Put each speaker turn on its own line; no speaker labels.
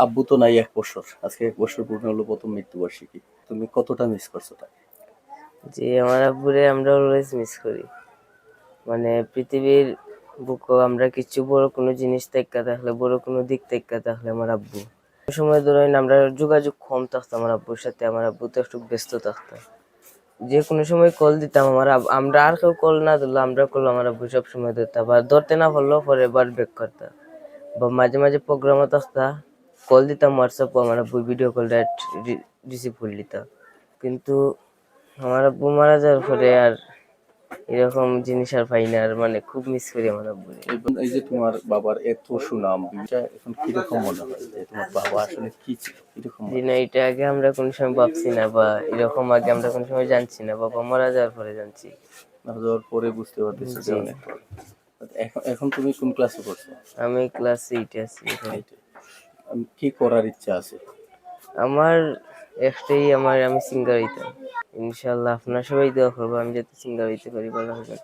আব্বু তো নাই ১ বছর। আজকে ১ বছর পূর্ণ হলো ১ম মৃত্যুবার্ষিকী। তুমি কতটা মিস করছো তাকে?
জি, আমার আব্বুরে আমরা অলওয়েজ মিস করি। মানে পৃথিবীর বুকও আমরা কিছু বড় কোনো জিনিস তেক্কা থাকলে, বড় কোনো দিক তেক্কা থাকলে আমার আব্বু। ওই সময় ধরেন আমরা যোগাযোগ কম থাকতো আমার আব্বুর সাথে, আমার আব্বু তো একটু ব্যস্ত থাকতো। যে কোনো সময় কল দিতাম আমরা আর কেউ কল না ধরলো, আমরা কল আমার আব্বু সব সময় ধরতাম, আবার ধরতে না পারলেও পরে বার ব্যাক করতাম। বা মাঝে মাঝে প্রোগ্রামও থাকতা, কল দিতাম হোয়াটসঅ্যাপ, আমার আব্বু ভিডিও কল রিসিভ করে নিতাম। কিন্তু আমার আব্বু মারা যাওয়ার পরে আর এরকম জিনিস আর পাই না, আর মানে খুব মিস করি আমার আব্বুরে।
এই যে তোমার বাবার এত সুনাম, এটা এখন কিরকম মনে হয় যে তোমার বাবা আসলে কি ছিল? কিরকম
জি
মনে
না,
হয়?
এটা আগে আমরা কোনো সময় ভাবছি না, বা এরকম আগে আমরা কোনো সময় জানছি না, বাবা মারা যাওয়ার পরে জানছি।
মারা যাওয়ার পরে বুঝতে পারতেছো যে
জি,
অনেক পরে। এখন এখন তুমি কোন ক্লাসে পড়ছো?
আমি ক্লাস 8 আছি এখন।
এইটাই। কি করার ইচ্ছা আছে?
আমার একটাই, আমি সিঙ্গার হইতাম। ইনশাল্লাহ আপনার সবাই দোয়া করবো আমি যাতে সিঙ্গার হইতে পারি, ভালো হবে।